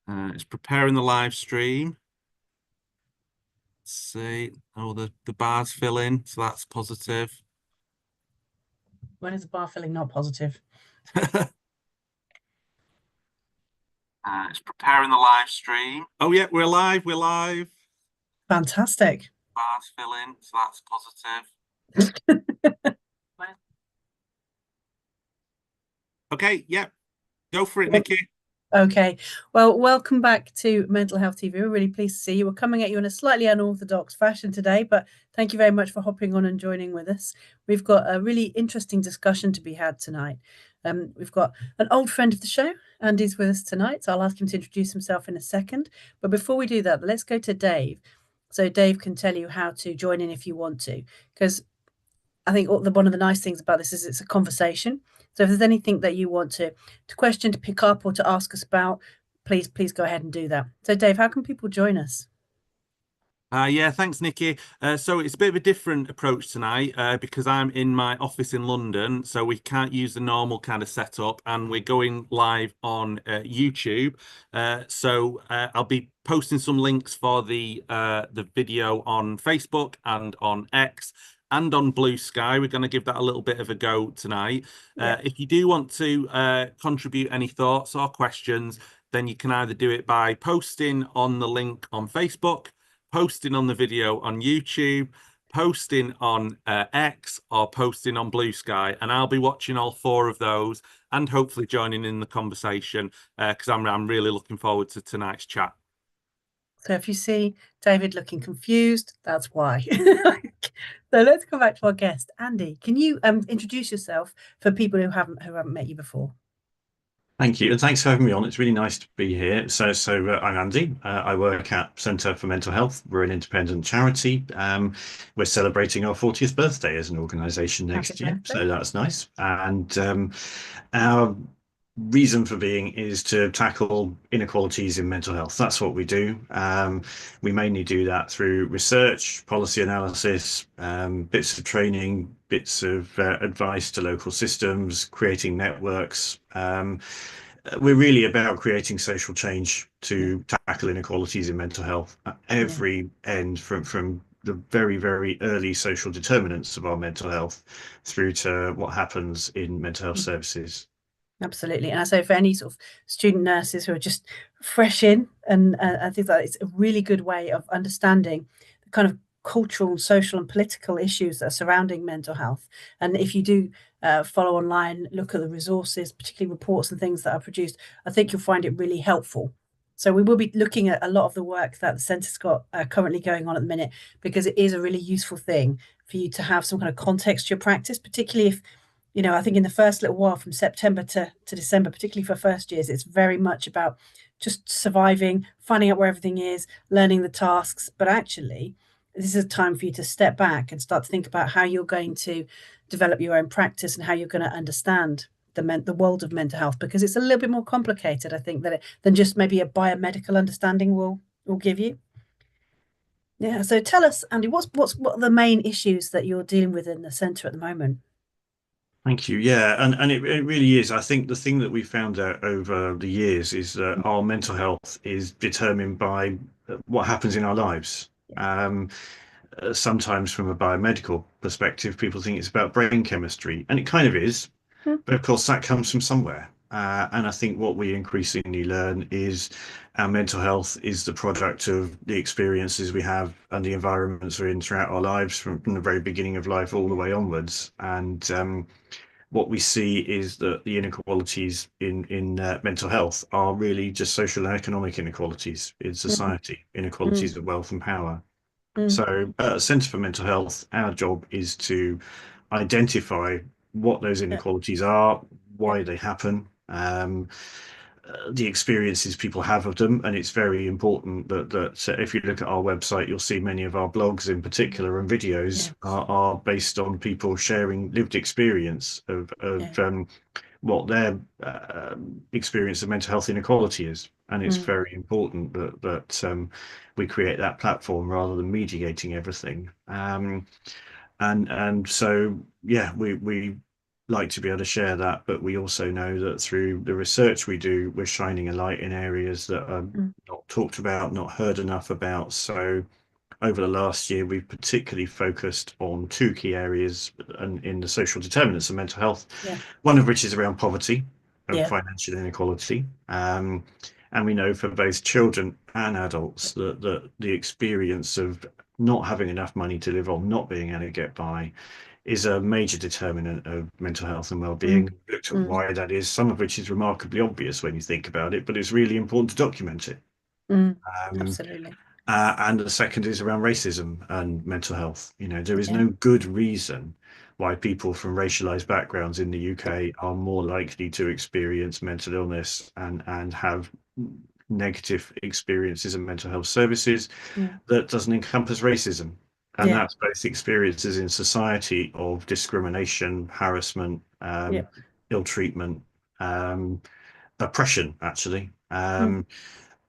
It's preparing the live stream. Let's see. Oh, the bars fill in, so that's positive. When is the bar filling not positive? It's preparing the live stream. Oh yeah, we're live. We're live. Fantastic. Bars fill in, so that's positive. Okay, yeah, go for it, Nikki. Okay. Well, welcome back to Mental Health TV. We're really pleased to see you. We're coming at you in a slightly unorthodox fashion today, but thank you very much for hopping on and joining with us. We've got a really interesting discussion to be had tonight. We've got an old friend of the show, Andy's with us tonight, so I'll ask him to introduce himself in a second. But before we do that, let's go to Dave. So Dave can tell you how to join in if you want to, because I think one of the nice things about this is it's a conversation. So if there's anything that you want to question, to pick up, or to ask us about, please go ahead and do that. So Dave, how can people join us? Yeah, thanks, Nikki. So it's a bit of a different approach tonight because I'm in my office in London, so we can't use the normal kind of setup, and we're going live on YouTube. I'll be posting some links for the video on Facebook and on X. And on Blue Sky, we're going to give that a little bit of a go tonight. Yeah. If you do want to contribute any thoughts or questions, then you can either do it by posting on the link on Facebook, posting on the video on YouTube, posting on X, or posting on Blue Sky. And I'll be watching all four of those and hopefully joining in the conversation because I'm really looking forward to tonight's chat. So if you see David looking confused, that's why. So let's come back to our guest, Andy. Can you introduce yourself for people who haven't met you before? Thank you, and thanks for having me on. It's really nice to be here. I'm Andy. I work at Centre for Mental Health. We're an independent charity. We're celebrating our 40th birthday as an organisation next year, so that's nice. And our reason for being is to tackle inequalities in mental health. That's what we do. We mainly do that through research, policy analysis, bits of training, bits of advice to local systems, creating networks. We're really about creating social change to tackle inequalities in mental health at every end, from the very, very early social determinants of our mental health through to what happens in mental health services. Absolutely. And I say for any sort of student nurses who are just fresh in, and I think that it's a really good way of understanding the kind of cultural and social and political issues that are surrounding mental health. And if you do follow online, look at the resources, particularly reports and things that are produced, I think you'll find it really helpful. So we will be looking at a lot of the work that the centre's got currently going on at the minute, because it is a really useful thing for you to have some kind of context to your practice, particularly if I think in the first little while from September to December, particularly for first years, it's very much about just surviving, finding out where everything is, learning the tasks. But actually, this is a time for you to step back and start to think about how you're going to develop your own practice and how you're going to understand the world of mental health, because it's a little bit more complicated, I think, than just maybe a biomedical understanding will give you. Yeah. So tell us, Andy, what are the main issues that you're dealing with in the centre at the moment? Thank you. Yeah, and it really is. I think the thing that we found out over the years is that our mental health is determined by what happens in our lives. Sometimes from a biomedical perspective, people think it's about brain chemistry, and it kind of is, but of course that comes from somewhere. And I think what we increasingly learn is our mental health is the product of the experiences we have and the environments we're in throughout our lives, from the very beginning of life all the way onwards. And what we see is that the inequalities in mental health are really just social and economic inequalities in society, inequalities of wealth and power. So, Centre for Mental Health, our job is to identify what those inequalities are, why they happen, the experiences people have of them, and it's very important that if you look at our website, you'll see many of our blogs in particular and videos are based on people sharing lived experience of what their experience of mental health inequality is. And it's very important that we create that platform rather than mediating everything. And so, yeah, we like to be able to share that, but we also know that through the research we do, we're shining a light in areas that are not talked about, not heard enough about. So over the last year, we've particularly focused on two key areas in the social determinants of mental health. Yeah. One of which is around poverty and Yeah. financial inequality. And we know for both children and adults that the experience of not having enough money to live on, not being able to get by, is a major determinant of mental health and well-being. We looked at why that is, some of which is remarkably obvious when you think about it, but it's really important to document it. Absolutely. And the second is around racism and mental health. You know, there is Yeah. no good reason why people from racialized backgrounds in the UK are more likely to experience mental illness and have negative experiences in mental health services that doesn't encompass racism. And Yeah. that's both experiences in society of discrimination, harassment, Yeah. ill treatment, oppression, actually.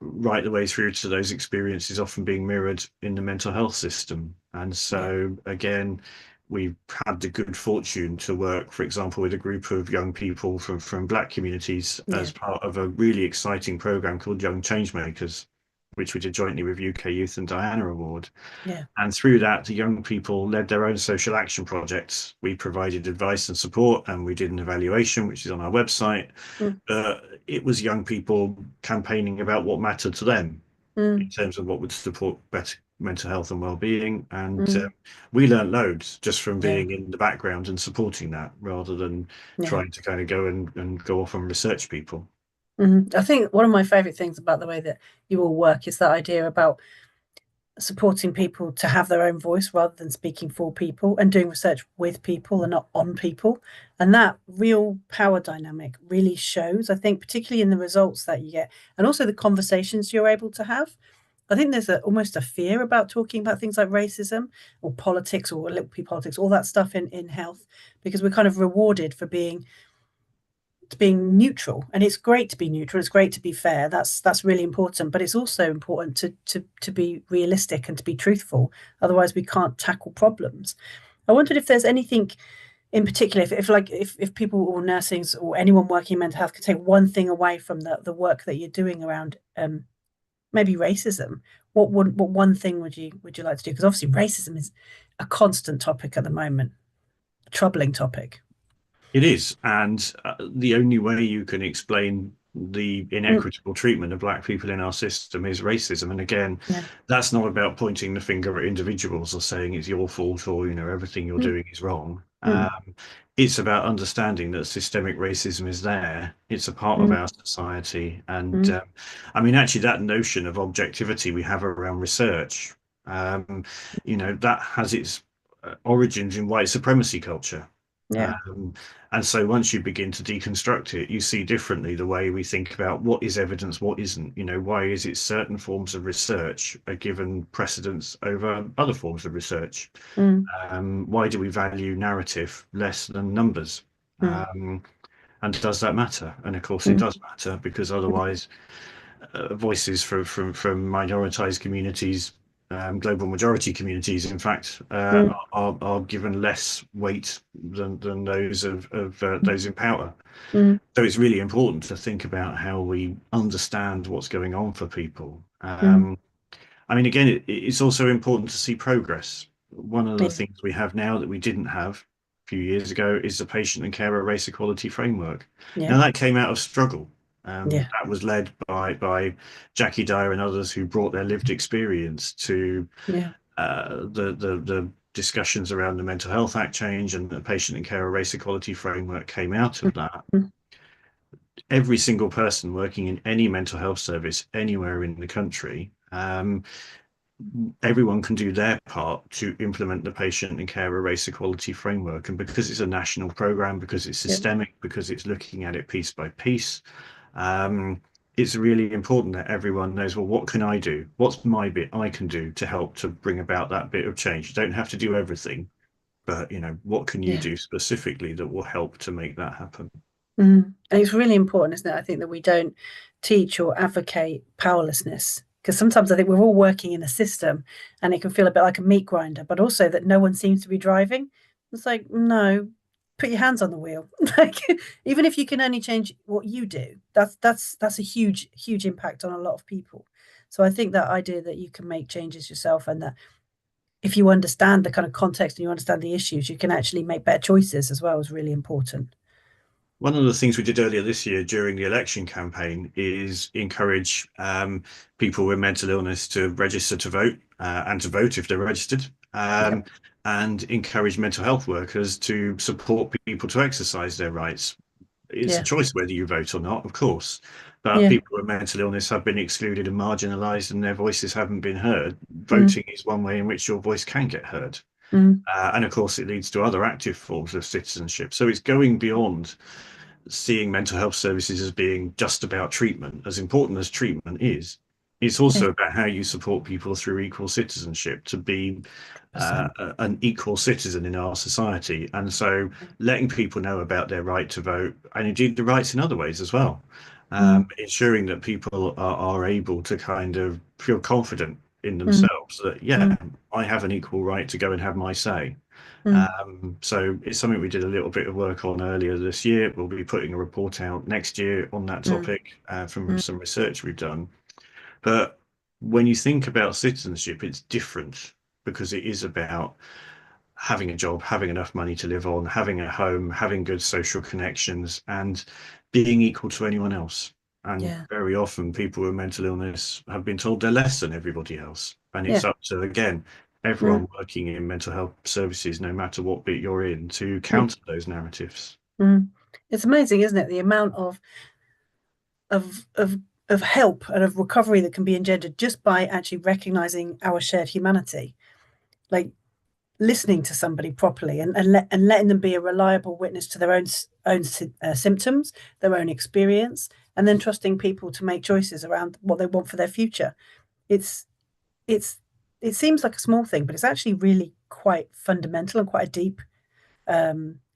Right the way through to those experiences often being mirrored in the mental health system. And so, again, we've had the good fortune to work, for example, with a group of young people from Black communities as part of a really exciting program called Young Changemakers, which we did jointly with UK Youth and Diana Award. Yeah. And through that, the young people led their own social action projects. We provided advice and support, and we did an evaluation, which is on our website. It was young people campaigning about what mattered to them in terms of what would support better mental health and well-being. And we learned loads just from being in the background and supporting that, rather than trying to kind of go and go off and research people. I think one of my favorite things about the way that you all work is that idea about supporting people to have their own voice rather than speaking for people, and doing research with people and not on people. And that real power dynamic really shows, I think, particularly in the results that you get and also the conversations you're able to have. I think there's almost a fear about talking about things like racism or politics or little p politics, all that stuff in health, because we're kind of rewarded for being neutral. And it's great to be neutral, it's great to be fair, that's really important, but it's also important to be realistic and to be truthful, otherwise we can't tackle problems. I wondered if there's anything in particular, if people or nursing or anyone working in mental health could take one thing away from the work that you're doing around maybe racism, what one thing would you like to do? Because obviously racism is a constant topic at the moment, a troubling topic. It is, and the only way you can explain the inequitable treatment of Black people in our system is racism. And again, that's not about pointing the finger at individuals or saying it's your fault or, you know, everything you're doing is wrong. It's about understanding that systemic racism is there. It's a part of our society. And I mean, actually, that notion of objectivity we have around research, you know, that has its origins in white supremacy culture. And so once you begin to deconstruct it, you see differently the way we think about what is evidence, what isn't. You know, why is it certain forms of research are given precedence over other forms of research? Why do we value narrative less than numbers? And does that matter? And of course it does matter, because otherwise voices from minoritized communities, global majority communities, in fact, are given less weight than those of those in power. So it's really important to think about how we understand what's going on for people. I mean, again, it's also important to see progress. One of the things we have now that we didn't have a few years ago is the patient and carer race equality framework. Now that came out of struggle. That was led by Jackie Dyer and others who brought their lived experience to the discussions around the Mental Health Act change, and the patient and carer race equality framework came out of that. Every single person working in any mental health service anywhere in the country, everyone can do their part to implement the patient and carer race equality framework. And because it's a national program, because it's systemic, because it's looking at it piece by piece, it's really important that everyone knows, well, what can I do? What's my bit I can do to help to bring about that bit of change? You don't have to do everything, but, you know, what can you do specifically that will help to make that happen? And it's really important, isn't it? I think that we don't teach or advocate powerlessness, because sometimes I think we're all working in a system and it can feel a bit like a meat grinder, but also that no one seems to be driving. It's like, no, put your hands on the wheel. Like, even if you can only change what you do, that's a huge impact on a lot of people. So I think that idea that you can make changes yourself, and that if you understand the kind of context and you understand the issues, you can actually make better choices as well, is really important. One of the things we did earlier this year during the election campaign is encourage people with mental illness to register to vote and to vote if they're registered, Yeah, and encourage mental health workers to support people to exercise their rights. It's a yeah, choice whether you vote or not, of course, but yeah. people with mental illness have been excluded and marginalised, and their voices haven't been heard. Mm, Voting is one way in which your voice can get heard. mm, And of course, it leads to other active forms of citizenship. So it's going beyond seeing mental health services as being just about treatment, as important as treatment is. It's yeah, also about how you support people through equal citizenship to be 100%. an equal citizen in our society. And so letting people know about their right to vote and indeed the rights in other ways as well. Mm, Ensuring that people are able to kind of feel confident in mm, themselves that, yeah, mm, I have an equal right to go and have my say. mm, So it's something we did a little bit of work on earlier this year. We'll be putting a report out next year on that mm, topic from mm. some research we've done. But when you think about citizenship, it's different because it is about having a job, having enough money to live on, having a home, having good social connections, and being equal to anyone else. And Yeah, very often, people with mental illness have been told they're less than everybody else. And it's yeah. up to, again, everyone Mm, working in mental health services, no matter what bit you're in, to mm, counter those narratives. mm. It's amazing, isn't it? The amount of of of help and of recovery that can be engendered just by actually recognizing our shared humanity. Like, listening to somebody properly, and letting them be a reliable witness to their own symptoms, their own experience, and then trusting people to make choices around what they want for their future. It's it's it seems like a small thing, but it's actually really quite fundamental and quite a deep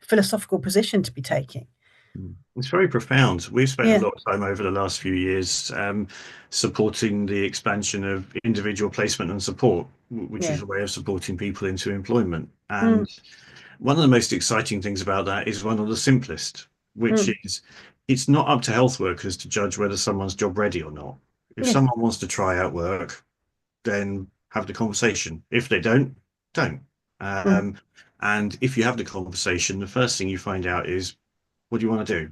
philosophical position to be taking. It's very profound. We've spent a Yeah, lot of time over the last few years supporting the expansion of individual placement and support, which yeah, is a way of supporting people into employment. mm, And one of the most exciting things about that is one of the simplest, which mm, is it's not up to health workers to judge whether someone's job ready or not. If yeah, someone wants to try out work, then have the conversation. If they don't, don't. mm, Um, and if you have the conversation, the first thing you find out is, what do you want to do?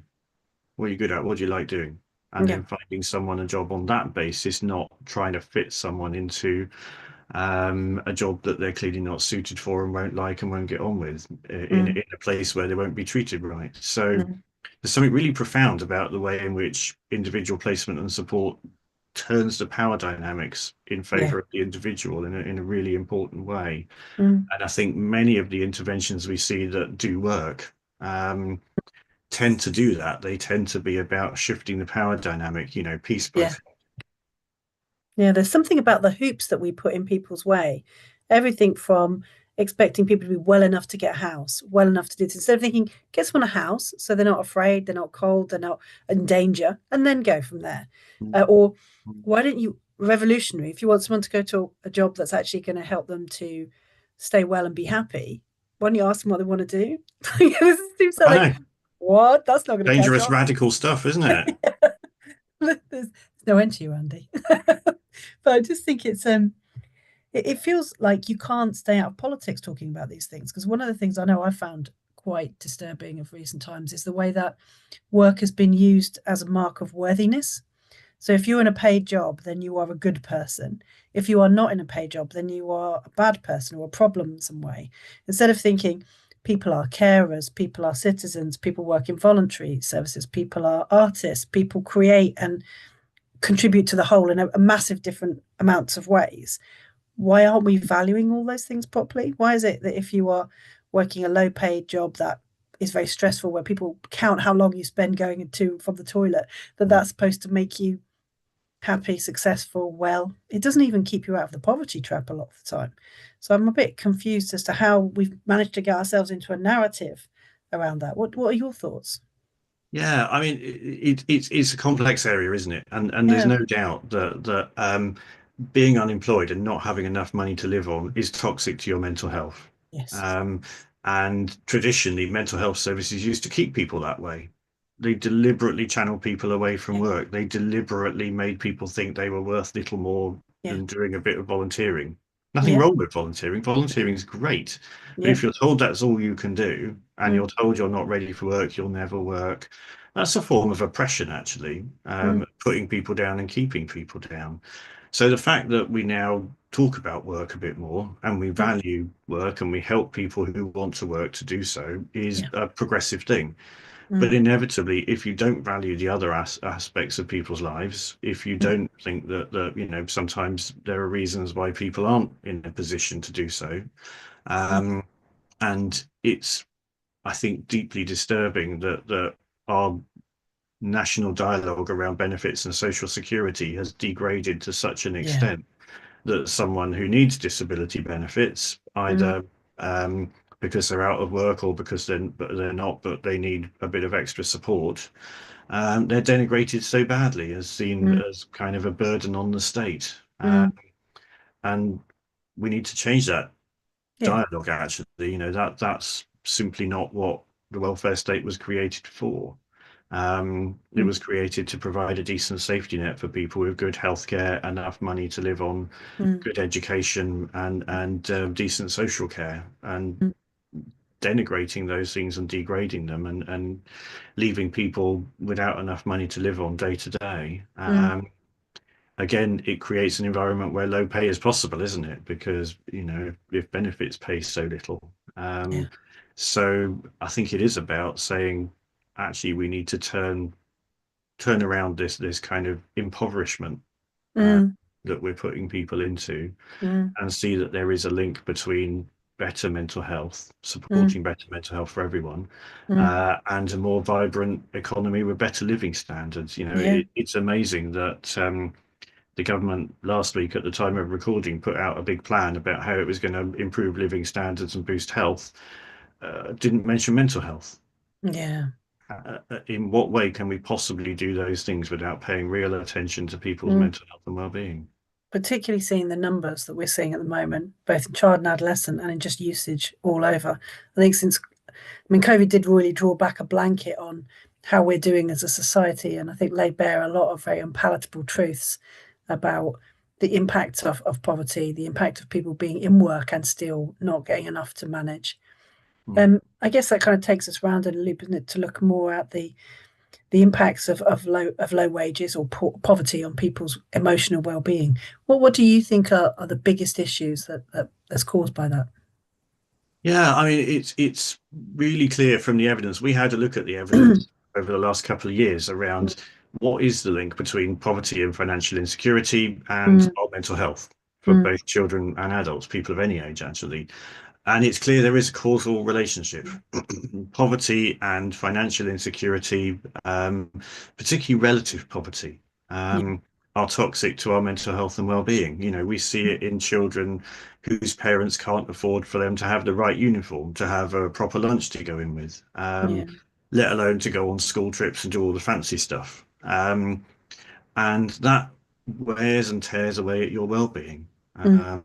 What are you good at? What do you like doing? And yeah, then finding someone a job on that basis, not trying to fit someone into a job that they're clearly not suited for and won't like and won't get on with mm, in a place where they won't be treated right. So mm, there's something really profound about the way in which individual placement and support turns the power dynamics in yeah, favor of the individual in a really important way. mm, And I think many of the interventions we see that do work tend to do that. They tend to be about shifting the power dynamic, piece by yeah. piece. Yeah, there's something about the hoops that we put in people's way. Everything from expecting people to be well enough to get a house, well enough to do this. Instead of thinking, get someone a house so they're not afraid, they're not cold, they're not in danger, and then go from there. Or why don't you, revolutionary, if you want someone to go to a job that's actually going to help them to stay well and be happy, why don't you ask them what they want to do? This seems so I like, know, what? That's not going to catch dangerous, on. radical stuff, isn't it? There's no end to you, Andy. But I just think it feels like you can't stay out of politics talking about these things, because one of the things I know I found quite disturbing of recent times is the way that work has been used as a mark of worthiness. So if you're in a paid job, then you are a good person. If you are not in a paid job, then you are a bad person or a problem in some way. Instead of thinking people are carers, people are citizens, people work in voluntary services, people are artists, people create and contribute to the whole in a massive different amounts of ways. Why aren't we valuing all those things properly? Why is it that if you are working a low paid job that is very stressful, where people count how long you spend going to from the toilet, that's supposed to make you happy, successful? Well, it doesn't even keep you out of the poverty trap a lot of the time. So I'm a bit confused as to how we've managed to get ourselves into a narrative around that. What are your thoughts? Yeah, I mean, it's a complex area, isn't it? And there's Yeah. no doubt that being unemployed and not having enough money to live on is toxic to your mental health. Yes. Um, And traditionally, mental health services used to keep people that way. They deliberately channeled people away from Yeah. work. They deliberately made people think they were worth little more Yeah. than doing a bit of volunteering. Nothing Yeah. wrong with volunteering. Volunteering is great. But Yeah. if you're told that's all you can do and Mm. you're told you're not ready for work, you'll never work, that's a form of oppression, actually, Mm. putting people down and keeping people down. So the fact that we now talk about work a bit more and we Mm. value work and we help people who want to work to do so is Yeah. a progressive thing. But Mm. inevitably, if you don't value the other aspects of people's lives, if you Mm. don't think that sometimes there are reasons why people aren't in a position to do so, Mm. um, and it's, I think, deeply disturbing that our national dialogue around benefits and social security has degraded to such an Yeah. extent that someone who needs disability benefits, Mm. either because they're out of work or because they're not, but they need a bit of extra support, they're denigrated so badly as seen Mm. as kind of a burden on the state. Mm. And we need to change that Yeah. dialogue, actually. That's simply not what the welfare state was created for. It Mm. was created to provide a decent safety net for people with good healthcare, enough money to live on, Mm. good education, and decent social care. And Mm. denigrating those things and degrading them and leaving people without enough money to live on day to day. Mm. Again, it creates an environment where low pay is possible, isn't it? Because, if benefits pay so little. Yeah. So I think it is about saying, actually, we need to turn around this kind of impoverishment uh, Mm. that we're putting people into, Mm. and see that there is a link between better mental health, Mm. supporting better mental health for everyone, Mm. and a more vibrant economy with better living standards. Yeah. It's amazing that the government last week, at the time of recording, put out a big plan about how it was going to improve living standards and boost health. Didn't mention mental health. Yeah. In what way can we possibly do those things without paying real attention to people's Mm. mental health and well-being? Particularly seeing the numbers that we're seeing at the moment, both in child and adolescent and in just usage all over. I think COVID did really draw back a blanket on how we're doing as a society, and I think laid bare a lot of very unpalatable truths about the impact of poverty, the impact of people being in work and still not getting enough to manage. Mm. I guess that kind of takes us round in a loop, isn't it, to look more at the impacts of low wages or poverty on people's emotional well-being. What do you think are the biggest issues that's caused by that? Yeah, I mean, it's really clear from the evidence. We had a look at the evidence over the last couple of years around what is the link between poverty and financial insecurity and Mm. our mental health for Mm. both children and adults, people of any age, actually. And it's clear there is a causal relationship. Poverty and financial insecurity, particularly relative poverty, Yeah. are toxic to our mental health and well-being. We see it in children whose parents can't afford for them to have the right uniform, to have a proper lunch to go in with, Yeah. let alone to go on school trips and do all the fancy stuff. And that wears and tears away at your well-being. Mm. Um,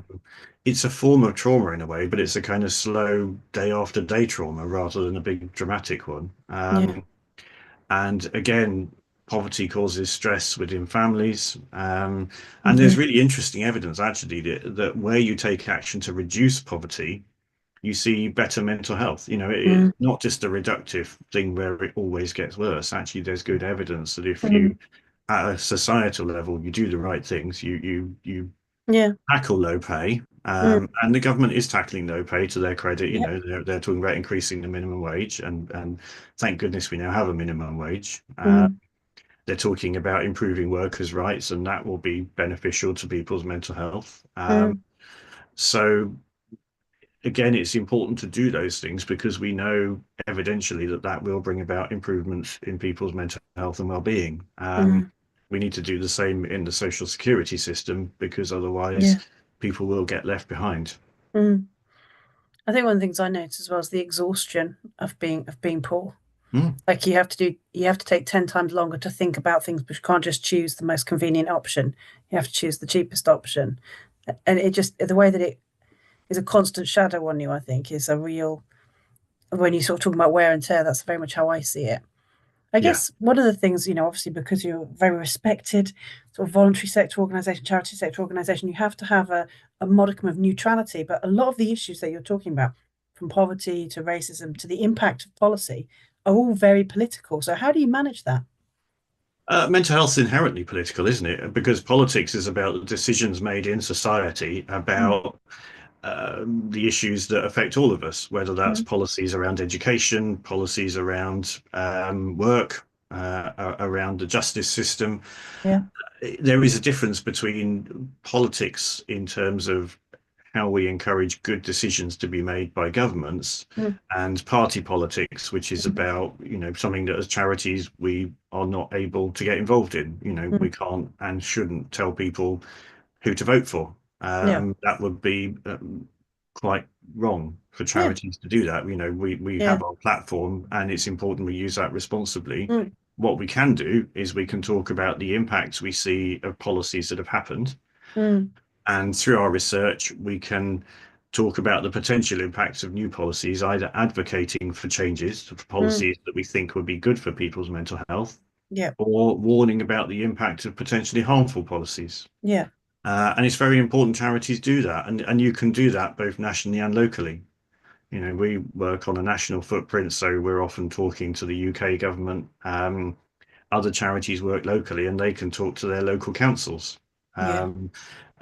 it's a form of trauma in a way, but it's a kind of slow day after day trauma rather than a big dramatic one. Yeah. And again, poverty causes stress within families. And Mm. there's really interesting evidence actually that where you take action to reduce poverty, you see better mental health. It's Mm. not just a reductive thing where it always gets worse. Actually, there's good evidence that if Mm. you, at a societal level, you do the right things, you Yeah. tackle low pay, Mm. and the government is tackling low pay to their credit. Yeah. They're talking about increasing the minimum wage, and thank goodness we now have a minimum wage. Mm. They're talking about improving workers' rights, and that will be beneficial to people's mental health. Mm. So again, it's important to do those things because we know evidentially that will bring about improvements in people's mental health and well-being. Mm. We need to do the same in the social security system because otherwise Yeah. people will get left behind. Mm. I think one of the things I noticed as well is the exhaustion of being poor. Mm. Like you have to take 10 times longer to think about things, but you can't just choose the most convenient option. You have to choose the cheapest option. And it just the way that it is a constant shadow on you, I think, is a real when you sort of talk about wear and tear, that's very much how I see it. I Yeah. guess one of the things, obviously because you're a very respected sort of voluntary sector organisation, charity sector organisation, you have to have a modicum of neutrality. But a lot of the issues that you're talking about, from poverty to racism to the impact of policy, are all very political. So how do you manage that? Mental health is inherently political, isn't it? Because politics is about the decisions made in society Mm, about the issues that affect all of us, whether that's mm, policies around education, policies around work, around the justice system. yeah. There is a difference between politics in terms of how we encourage good decisions to be made by governments Mm, and party politics, which is mm, about, something that as charities we are not able to get involved in. We mm, can't and shouldn't tell people who to vote for. yeah. That would be quite wrong for Yeah. charities to do that. We Yeah. have our platform and it's important we use that responsibly. Mm, What we can do is we can talk about the impacts we see of policies that have happened. mm, And through our research, we can talk about the potential impacts of new policies, either advocating for changes for mm, policies that we think would be good for people's mental health, yeah. or warning about the impact of potentially harmful policies. Yeah. And it's very important charities do that. And you can do that both nationally and locally. We work on a national footprint, so we're often talking to the UK government. Other charities work locally and they can talk to their local councils Yeah. um,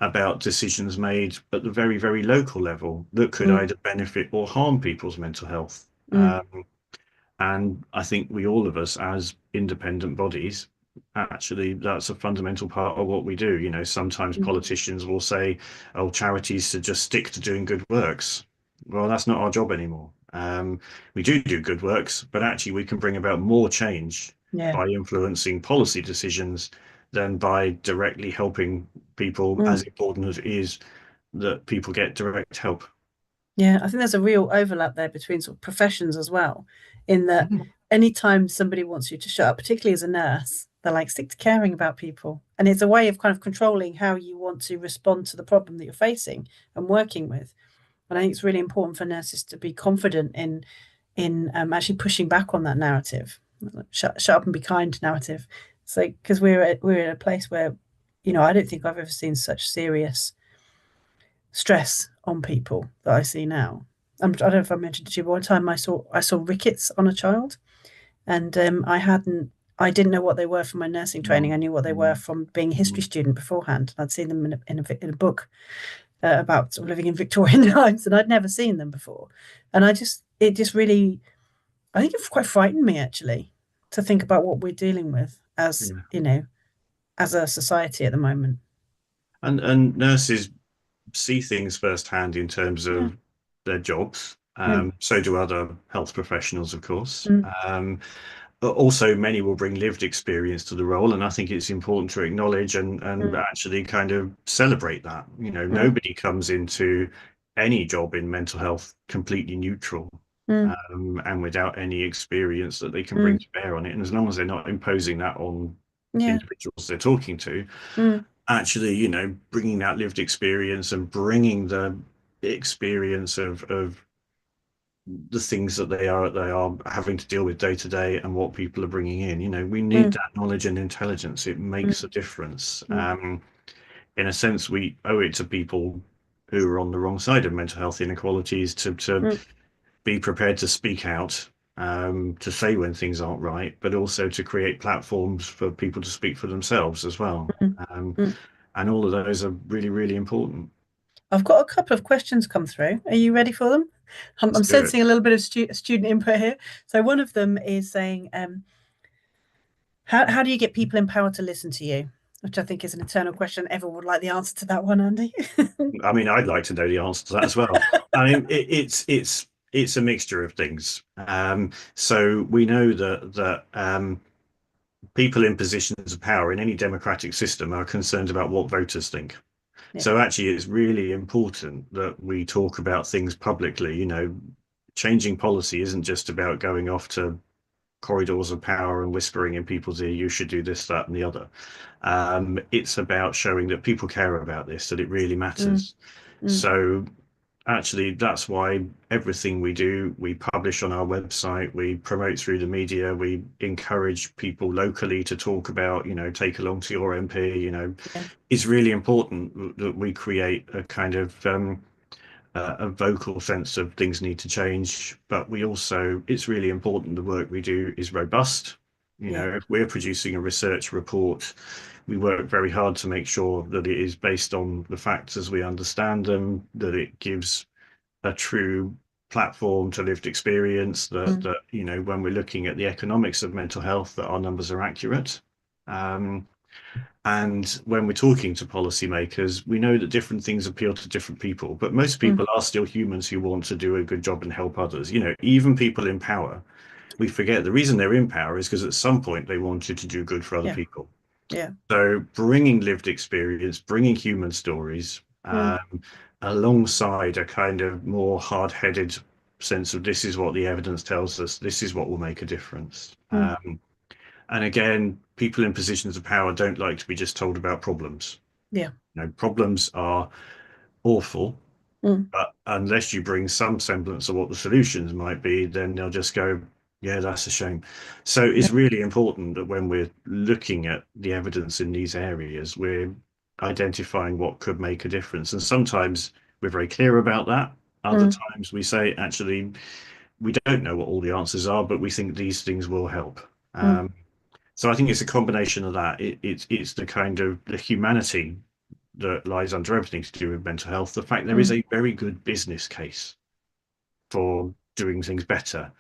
about decisions made at the very, very local level that could Mm, either benefit or harm people's mental health. mm, And I think all of us as independent bodies, actually, that's a fundamental part of what we do. Sometimes mm, politicians will say, oh, charities should just stick to doing good works. Well, that's not our job anymore. We do good works, but actually we can bring about more change yeah. by influencing policy decisions than by directly helping people, as Mm. important as it is that people get direct help. Yeah, I think there's a real overlap there between sort of professions as well, in that Mhm. anytime somebody wants you to shut up, particularly as a nurse, they're like, stick to caring about people. And it's a way of kind of controlling how you want to respond to the problem that you're facing and working with. And I think it's really important for nurses to be confident in actually pushing back on that narrative, shut up and be kind narrative. So because we're in a place where, I don't think I've ever seen such serious stress on people that I see now. I don't know if I mentioned to you, but one time I saw rickets on a child, and I didn't know what they were from my nursing training. I knew what they were from being a history student beforehand. I'd seen them in a book about sort of living in Victorian times, and I'd never seen them before. And it just really, I think it quite frightened me actually to think about what we're dealing with as Yeah. as a society at the moment. And nurses see things firsthand in terms Yeah. of their jobs. Mm, So do other health professionals, of course. mm, But also, many will bring lived experience to the role, and I think it's important to acknowledge and mm, actually kind of celebrate that. mm, Nobody comes into any job in mental health completely neutral. mm, And without any experience that they can bring mm. to bear on it. And as long as they're not imposing that on Yeah. individuals they're talking to, Mm, actually, bringing that lived experience and bringing the experience of the things that they are having to deal with day to day and what people are bringing in. We need mm, that knowledge and intelligence. It makes mm, a difference. mm, In a sense, we owe it to people who are on the wrong side of mental health inequalities to mm, be prepared to speak out, to say when things aren't right, but also to create platforms for people to speak for themselves as well. mm, Um, mm. and all of those are really, really important. I've got a couple of questions come through. Are you ready for them? I'm Let's do it. sensing a little bit of student input here. So one of them is saying, how do you get people empowered to listen to you? Which I think is an eternal question. Everyone would like the answer to that one, Andy. I mean, I'd like to know the answer to that as well. I mean, it's a mixture of things. So we know that people in positions of power in any democratic system are concerned about what voters think. Yeah. So actually, it's really important that we talk about things publicly. Changing policy isn't just about going off to corridors of power and whispering in people's ear, you should do this, that, and the other. It's about showing that people care about this, that it really Mm, matters. mm, So actually, that's why everything we do, we publish on our website, we promote through the media, we encourage people locally to talk about, take along to your MP, Yeah. it's really important that we create a kind of a vocal sense of things need to change. But it's really important the work we do is robust. Yeah. If we're producing a research report, we work very hard to make sure that it is based on the facts as we understand them, that it gives a true platform to lived experience, that when we're looking at the economics of mental health, that our numbers are accurate. And when we're talking to policymakers, we know that different things appeal to different people, but most people are still humans who want to do a good job and help others. Even people in power, we forget the reason they're in power is because at some point they wanted to do good for other Yeah. people. Yeah. So bringing lived experience, bringing human stories, alongside a kind of more hard-headed sense of this is what the evidence tells us, this is what will make a difference. And again, people in positions of power don't like to be just told about problems. Yeah. Problems are awful, but unless you bring some semblance of what the solutions might be, then they'll just go, yeah, that's a shame. So it's really important that when we're looking at the evidence in these areas, we're identifying what could make a difference. And sometimes we're very clear about that. Other times we say, actually, we don't know what all the answers are, but we think these things will help. So I think it's a combination of that. It's the kind of the humanity that lies under everything to do with mental health. The fact there is a very good business case for doing things better.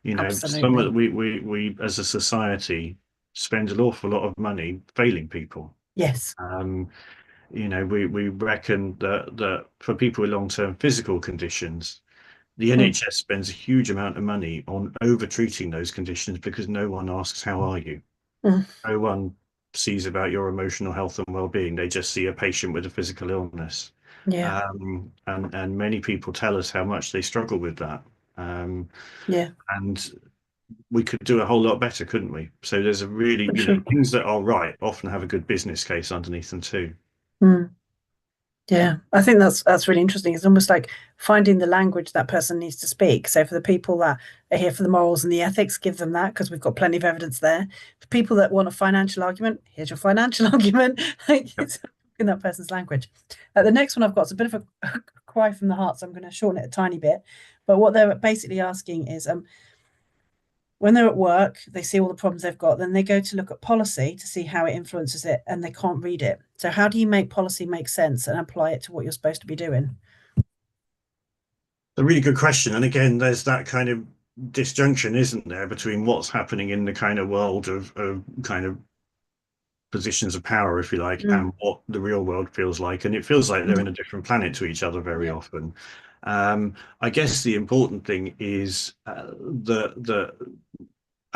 Some Absolutely. of we as a society spend an awful lot of money failing people. Yes. We reckon that for people with long-term physical conditions, the NHS spends a huge amount of money on over treating those conditions because no one asks, how are you? No one sees about your emotional health and well-being. They just see a patient with a physical illness. Yeah. And many people tell us how much they struggle with that. Yeah. And we could do a whole lot better, couldn't we? So there's a really, For sure. things that are right often have a good business case underneath them too. Yeah, I think that's really interesting. It's almost like finding the language that person needs to speak. So for the people that are here for the morals and the ethics, give them that because we've got plenty of evidence there. For people that want a financial argument, here's your financial argument. Like Yep. it's in that person's language. The next one I've got is a bit of a cry from the heart, so I'm going to shorten it a tiny bit. But what they're basically asking is, when they're at work, they see all the problems they've got, then they go to look at policy to see how it influences it, and they can't read it. So how do you make policy make sense and apply it to what you're supposed to be doing? A really good question. And again, there's that kind of disjunction, isn't there, between what's happening in the kind of world of kind of positions of power, if you like, and what the real world feels like. And it feels like they're in a different planet to each other very often. I guess the important thing is the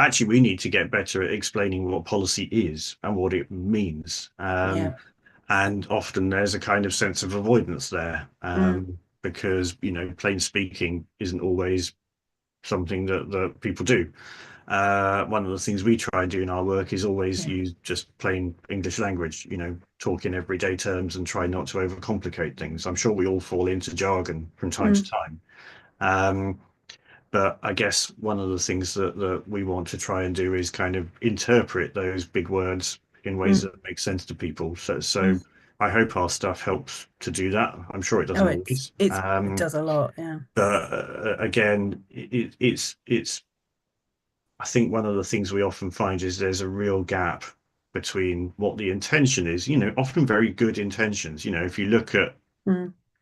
actually we need to get better at explaining what policy is and what it means. And often there's a kind of sense of avoidance there, because plain speaking isn't always something that people do. One of the things we try and do in our work is always use just plain English language, talk in everyday terms and try not to overcomplicate things. I'm sure we all fall into jargon from time to time. But I guess one of the things that we want to try and do is kind of interpret those big words in ways that make sense to people. So I hope our stuff helps to do that. I'm sure it Oh, doesn't always. it does a lot, yeah. But again, it's I think one of the things we often find is there's a real gap between what the intention is, often very good intentions. If you look at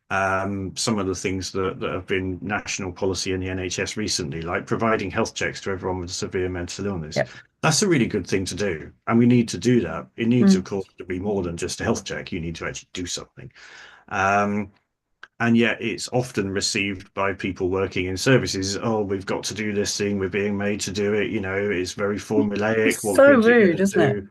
some of the things that have been national policy in the NHS recently, like providing health checks to everyone with severe mental illness. That's a really good thing to do. And we need to do that. It needs, of course, to be more than just a health check. You need to actually do something. And yet it's often received by people working in services, oh, we've got to do this thing, we're being made to do it, it's very formulaic. It's What so good are you rude, going isn't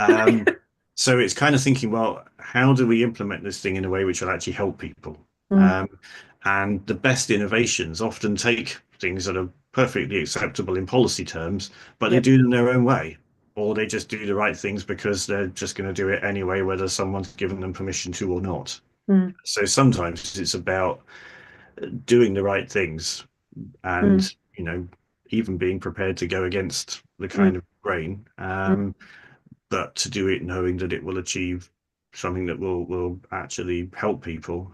to do? So it's kind of thinking, well, how do we implement this thing in a way which will actually help people? And the best innovations often take things that are perfectly acceptable in policy terms, but they do them their own way, or they just do the right things because they're just going to do it anyway, whether someone's given them permission to or not. So sometimes it's about doing the right things, and even being prepared to go against the kind of grain, but to do it knowing that it will achieve something that will actually help people.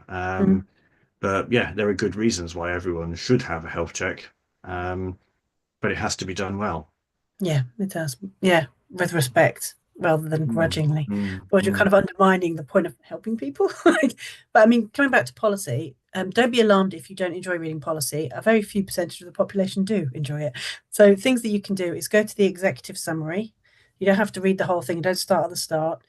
But yeah, there are good reasons why everyone should have a health check, but it has to be done well. Yeah, it does. Yeah, with respect rather than grudgingly. Or you're kind of undermining the point of helping people. But I mean, coming back to policy, don't be alarmed if you don't enjoy reading policy. A very few percentage of the population do enjoy it. So things that you can do is go to the executive summary. You don't have to read the whole thing. Don't start at the start.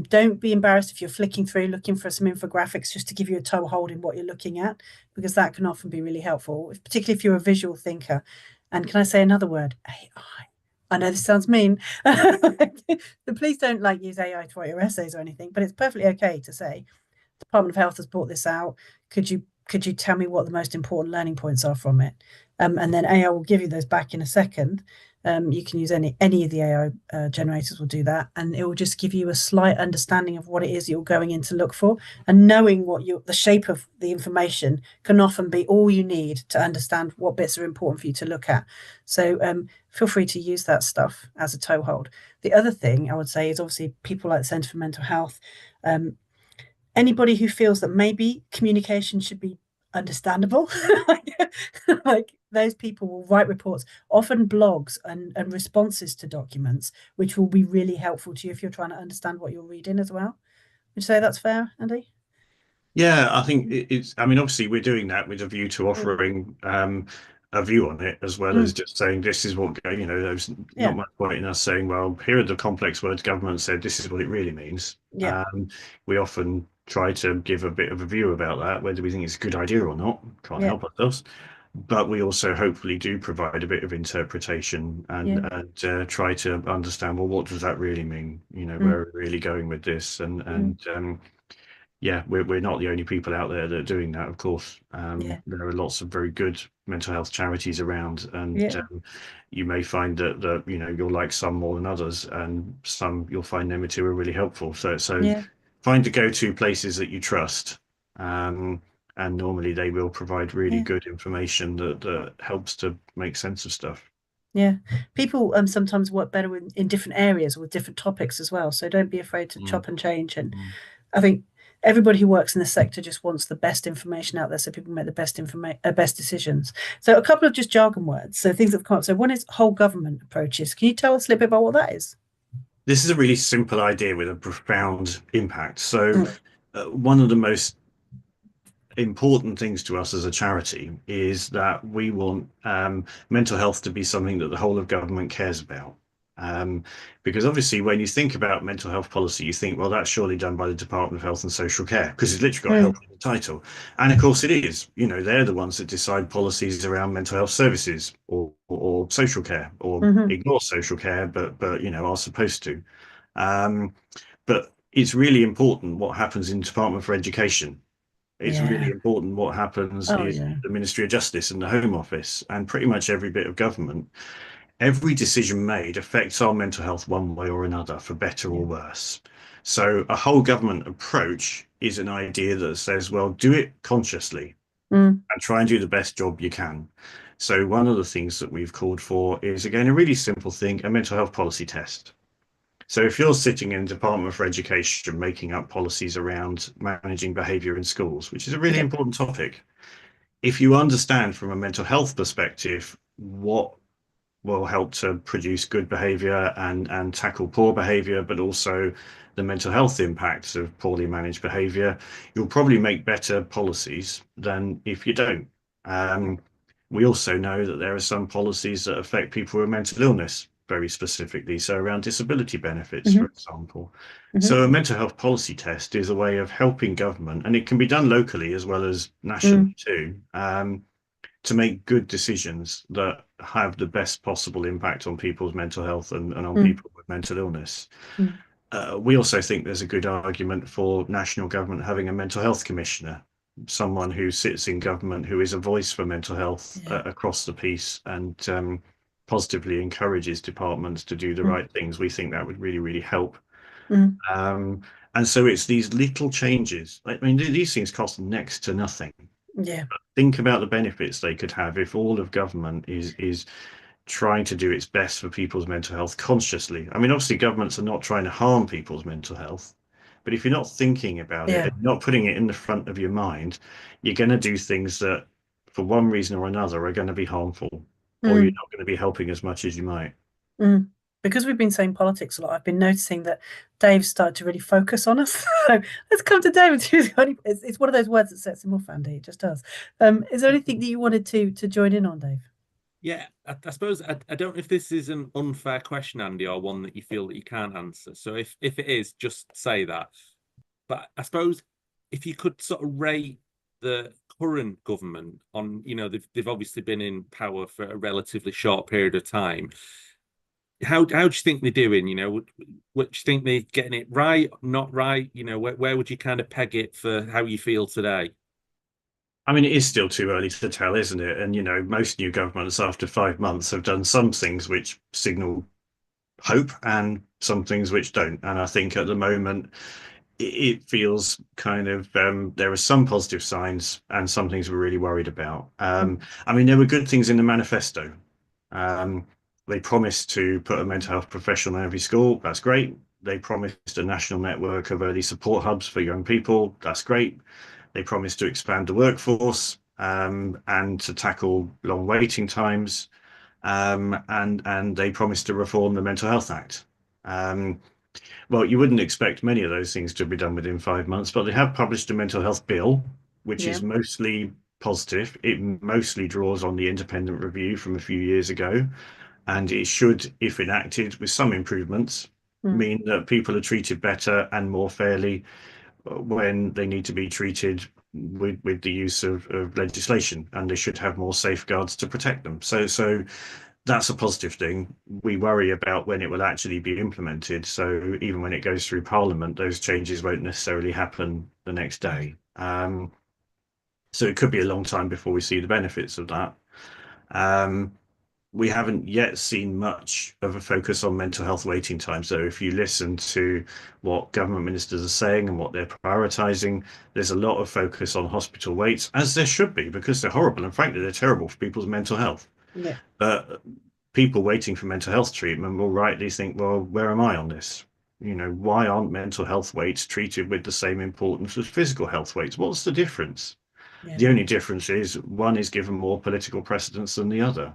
Don't be embarrassed if you're flicking through looking for some infographics just to give you a toe hold in what you're looking at, because that can often be really helpful, particularly if you're a visual thinker. And can I say another word? AI. I know this sounds mean. Please don't use AI to write your essays or anything, but it's perfectly okay to say, Department of Health has brought this out. Could you tell me what the most important learning points are from it? And then AI will give you those back in a second. You can use any of the AI generators will do that, and it will just give you a slight understanding of what it is you're going in to look for. And knowing the shape of the information can often be all you need to understand what bits are important for you to look at. So feel free to use that stuff as a toehold. The other thing I would say is obviously people like the Centre for Mental Health. Anybody who feels that maybe communication should be understandable, like those people will write reports, often blogs and responses to documents, which will be really helpful to you if you're trying to understand what you're reading as well. Would you say that's fair, Andy? Yeah, I think it's, I mean, obviously we're doing that with a view to offering a view on it, as well as just saying this is what, there's not much point in us saying, well, here are the complex words government said, this is what it really means. Yeah. We often try to give a bit of a view about that, whether we think it's a good idea or not, can't help ourselves. But we also hopefully do provide a bit of interpretation and try to understand, well, what does that really mean? Where are we really going with this? And yeah, we're not the only people out there that are doing that, of course. There are lots of very good mental health charities around, and you may find that you'll like some more than others, and some you'll find them too are really helpful. So find the go-to places that you trust, and normally they will provide really good information that helps to make sense of stuff. Yeah, people sometimes work better in different areas with different topics as well. So don't be afraid to chop and change. And I think everybody who works in the sector just wants the best information out there so people make the best decisions. So a couple of just jargon words. So things that have come up. So one is whole government approaches. Can you tell us a little bit about what that is? This is a really simple idea with a profound impact. So one of the most important things to us as a charity is that we want mental health to be something that the whole of government cares about. Because obviously when you think about mental health policy, you think, well, that's surely done by the Department of Health and Social Care, because it's literally got health in the title. And of course it is. They're the ones that decide policies around mental health services or social care, or ignore social care, but are supposed to. But it's really important what happens in the Department for Education. It's really important what happens in the Ministry of Justice and the Home Office, and pretty much every bit of government. Every decision made affects our mental health one way or another, for better or worse. So a whole government approach is an idea that says, well, do it consciously and try and do the best job you can. So one of the things that we've called for is, again, a really simple thing, a mental health policy test. So if you're sitting in the Department for Education making up policies around managing behaviour in schools, which is a really important topic, if you understand from a mental health perspective what will help to produce good behaviour and tackle poor behaviour, but also the mental health impacts of poorly managed behaviour, you'll probably make better policies than if you don't. We also know that there are some policies that affect people with mental illness very specifically, so around disability benefits, for example. So a mental health policy test is a way of helping government, and it can be done locally as well as nationally too, to make good decisions that have the best possible impact on people's mental health and on people with mental illness. We also think there's a good argument for national government having a mental health commissioner, someone who sits in government who is a voice for mental health across the piece, and positively encourages departments to do the right things. We think that would really, really help. And so it's these little changes. I mean, these things cost next to nothing. Yeah. think about the benefits they could have if all of government is trying to do its best for people's mental health consciously. I mean, obviously, governments are not trying to harm people's mental health, but if you're not thinking about it Yeah. and not putting it in the front of your mind, you're going to do things that, for one reason or another, are going to be harmful, or you're Mm, not going to be helping as much as you might. mm. Because we've been saying politics a lot, I've been noticing that Dave's started to really focus on us. So let's come to David. It's one of those words that sets him off, Andy. It just does. Is there anything that you wanted to join in on, Dave? Yeah, I suppose I don't know if this is an unfair question, Andy, or one that you feel that you can't answer. So if it is, just say that. But I suppose if you could sort of rate the current government on, they've obviously been in power for a relatively short period of time. How do you think they're doing? What do you think they're getting it right, not right? Where would you kind of peg it for how you feel today? I mean, it is still too early to tell, isn't it? And, most new governments after 5 months have done some things which signal hope and some things which don't. And I think at the moment, it feels kind of there are some positive signs and some things we're really worried about. I mean, there were good things in the manifesto. Um, they promised to put a mental health professional in every school. That's great. They promised a national network of early support hubs for young people. That's great. They promised to expand the workforce and to tackle long waiting times. And they promised to reform the Mental Health Act. Um, well, you wouldn't expect many of those things to be done within 5 months, but they have published a mental health bill, which Yeah. is mostly positive. It mostly draws on the independent review from a few years ago, and it should, if enacted with some improvements, Mm, mean that people are treated better and more fairly when they need to be treated with the use of legislation, and they should have more safeguards to protect them. So that's a positive thing. We worry about when it will actually be implemented. So even when it goes through Parliament, those changes won't necessarily happen the next day. So it could be a long time before we see the benefits of that. Um, we haven't yet seen much of a focus on mental health waiting time. So if you listen to what government ministers are saying and what they're prioritising, there's a lot of focus on hospital waits, as there should be, because they're horrible and frankly they're terrible for people's mental health. yeah. But people waiting for mental health treatment will rightly think, well, where am I on this? Why aren't mental health waits treated with the same importance as physical health waits? What's the difference? Yeah. The only difference is one is given more political precedence than the other.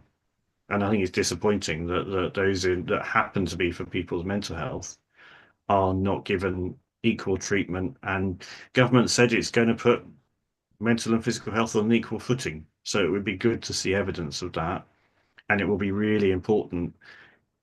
And I think it's disappointing that those that happen to be for people's mental health are not given equal treatment. And government said it's going to put mental and physical health on an equal footing. So it would be good to see evidence of that. And it will be really important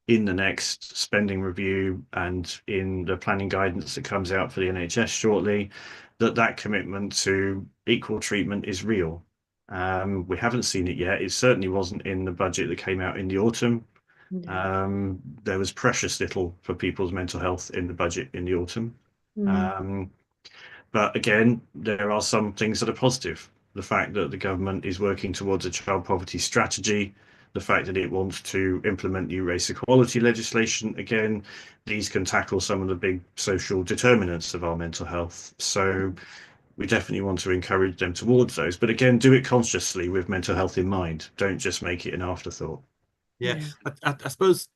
in the next spending review and in the planning guidance that comes out for the NHS shortly, that commitment to equal treatment is real. We haven't seen it yet. It certainly wasn't in the budget that came out in the autumn. Yeah. There was precious little for people's mental health in the budget in the autumn. Mm, Um, but again, there are some things that are positive. The fact that the government is working towards a child poverty strategy, the fact that it wants to implement new race equality legislation. Again, these can tackle some of the big social determinants of our mental health. So we definitely want to encourage them towards those. But again, do it consciously with mental health in mind. Don't just make it an afterthought. Yeah, yeah. I suppose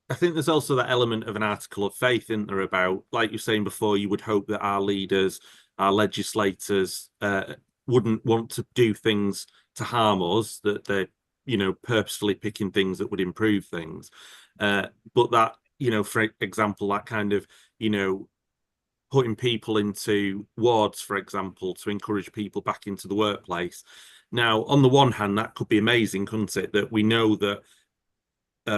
I think there's also that element of an article of faith, isn't there, about, like you were saying before, you would hope that our leaders, our legislators, wouldn't want to do things to harm us, that they're, purposefully picking things that would improve things. But that, for example, that kind of, you know, putting people into wards, for example, to encourage people back into the workplace. Now, on the one hand, that could be amazing, couldn't it? That we know that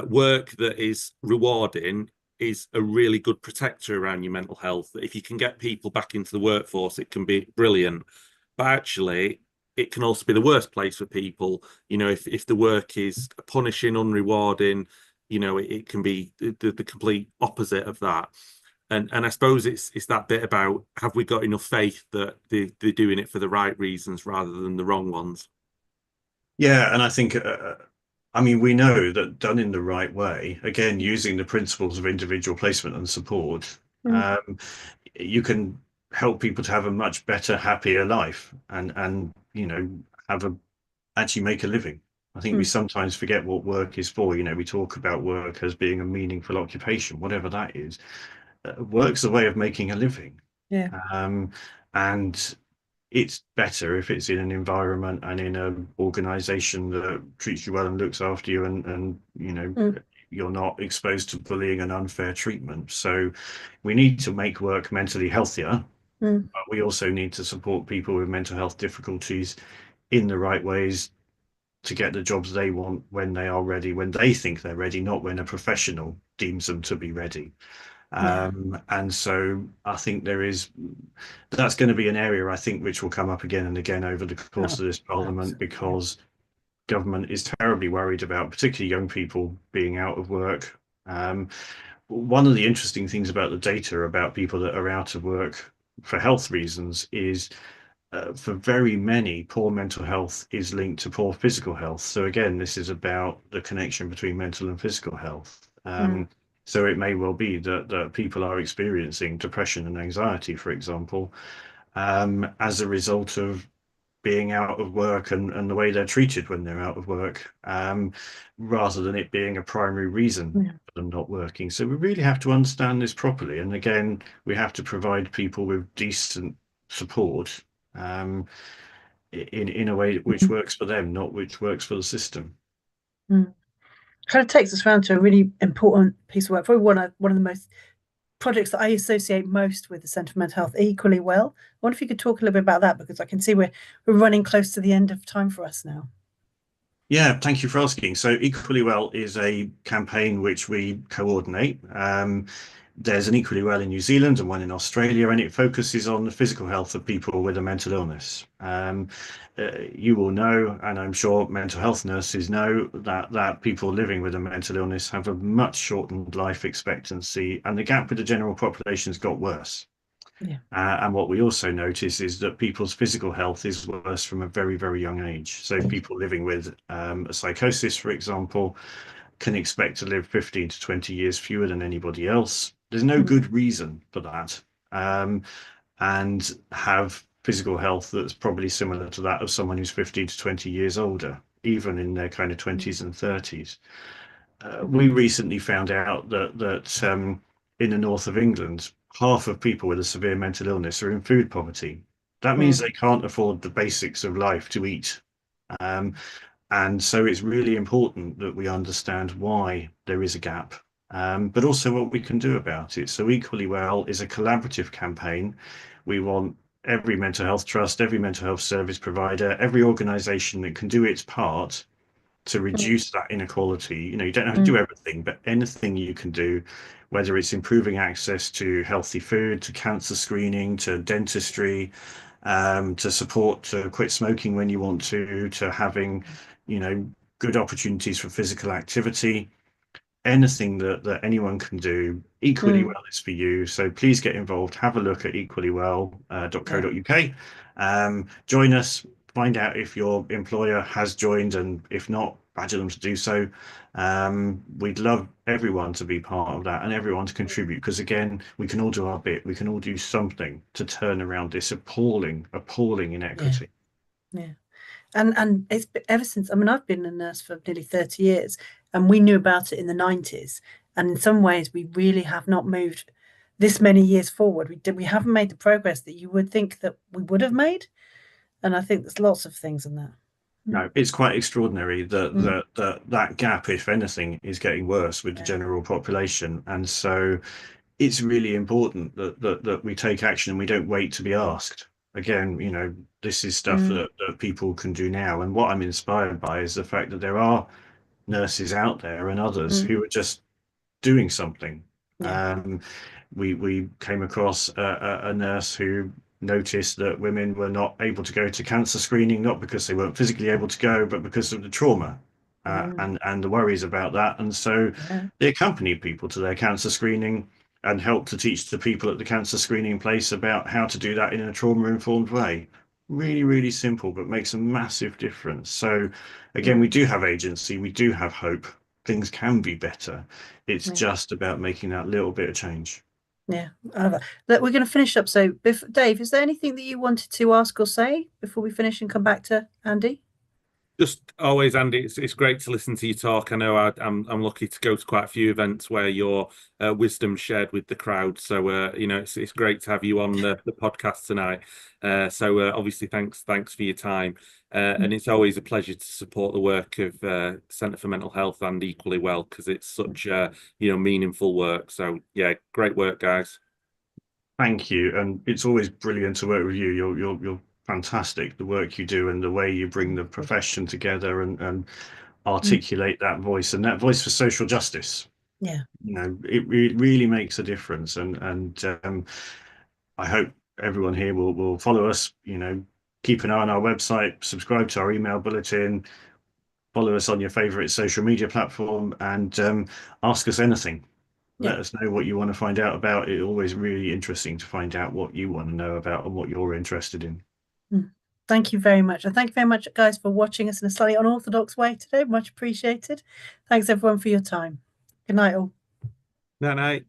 work that is rewarding is a really good protector around your mental health. If you can get people back into the workforce, it can be brilliant. But actually, it can also be the worst place for people. If the work is punishing, unrewarding, it can be the complete opposite of that. And I suppose it's that bit about, have we got enough faith that they're doing it for the right reasons rather than the wrong ones? Yeah, and I think, I mean, we know that done in the right way, again, using the principles of individual placement and support, Mm, um, you can help people to have a much better, happier life. And have a actually make a living. I think we Mm. sometimes forget what work is for. We talk about work as being a meaningful occupation, whatever that is. Work's a way of making a living. Yeah. And it's better if it's in an environment and in an organization that treats you well and looks after you, and Mm. you're not exposed to bullying and unfair treatment. So we need to make work mentally healthier, Mm. but we also need to support people with mental health difficulties in the right ways to get the jobs they want when they are ready, when they think they're ready, not when a professional deems them to be ready. Yeah. And so I think that's going to be an area I think which will come up again and again over the course Oh, of this parliament, absolutely. because government is terribly worried about particularly young people being out of work. One of the interesting things about the data about people that are out of work for health reasons is for very many, poor mental health is linked to poor physical health. So again, this is about the connection between mental and physical health. Mm. So it may well be that people are experiencing depression and anxiety, for example, as a result of being out of work and the way they're treated when they're out of work, rather than it being a primary reason Yeah. for them not working. So we really have to understand this properly. And again, we have to provide people with decent support, um, in a way which Mm. works for them, not which works for the system. Mm. Kind of takes us round to a really important piece of work. Probably one of the most projects that I associate most with the Centre for Mental Health equally well. I wonder if you could talk a little bit about that, because I can see we're running close to the end of time for us now. Yeah, thank you for asking. So Equally Well is a campaign which we coordinate. There's an Equally Well in New Zealand and one in Australia, and it focuses on the physical health of people with a mental illness. You will know, and I'm sure mental health nurses know, that people living with a mental illness have a much shortened life expectancy, and the gap with the general population has got worse. Yeah. And what we also notice is that people's physical health is worse from a very, very young age. So people living with a psychosis, for example, can expect to live 15 to 20 years fewer than anybody else. There's no Mm. good reason for that, um, and have physical health that's probably similar to that of someone who's 15 to 20 years older, even in their kind of 20s and 30s. We recently found out that in the north of England, half of people with a severe mental illness are in food poverty. That means Mm. they can't afford the basics of life to eat. Um, and so it's really important that we understand why there is a gap, but also what we can do about it. So Equally Well is a collaborative campaign. We want every mental health trust, every mental health service provider, every organisation that can do its part to Mm. reduce that inequality. You don't have to do Mm. everything, but anything you can do, whether it's improving access to healthy food, to cancer screening, to dentistry, to support to quit smoking when you want to having, you know, good opportunities for physical activity. Anything that anyone can do, Equally Mm. Well is for you. So please get involved. Have a look at Yeah. equallywell.co.uk. Join us. Find out if your employer has joined, and if not, badger them to do so. We'd love everyone to be part of that and everyone to contribute, because again, we can all do our bit. We can all do something to turn around this appalling Yeah. inequity. Yeah. And it's been, ever since, I mean, I've been a nurse for nearly 30 years, and we knew about it in the 90s. And in some ways, we really have not moved this many years forward. We haven't made the progress that you would think that we would have made. And I think there's lots of things in that. Mm. No, it's quite extraordinary that Mm. that gap, if anything, is getting worse with the Yeah. general population. And so it's really important that we take action and we don't wait to be asked. Again, this is stuff Mm. that people can do now. And what I'm inspired by is the fact that there are nurses out there and others Mm. who are just doing something. Yeah. Um, we came across a nurse who noticed that women were not able to go to cancer screening, not because they weren't physically able to go, but because of the trauma, Mm. and the worries about that. And so Yeah. they accompanied people to their cancer screening and helped to teach the people at the cancer screening place about how to do that in a trauma-informed way. Really, really simple, but makes a massive difference. So again, we Mm. do have agency, we do have hope. Things can be better. It's Yeah. just about making that little bit of change. Yeah. We're going to finish up. So, Dave, is there anything that you wanted to ask or say before we finish and come back to Andy? Just always, Andy, it's great to listen to you talk. I know I'm lucky to go to quite a few events where your wisdom shared with the crowd. So it's great to have you on the podcast tonight. So obviously, thanks for your time. And it's always a pleasure to support the work of Centre for Mental Health and Equally Well, because it's such meaningful work. So yeah, great work, guys. Thank you, and it's always brilliant to work with you. You're fantastic. The work you do and the way you bring the profession together and articulate that voice and that voice for social justice. Yeah. It really makes a difference, and I hope everyone here will follow us. Keep an eye on our website, subscribe to our email bulletin, follow us on your favorite social media platform, and ask us anything. Let us know what you want to find out about. It's always really interesting to find out what you want to know about and what you're interested in. Thank you very much. And thank you very much, guys, for watching us in a slightly unorthodox way today. Much appreciated. Thanks, everyone, for your time. Good night, all. Night, night.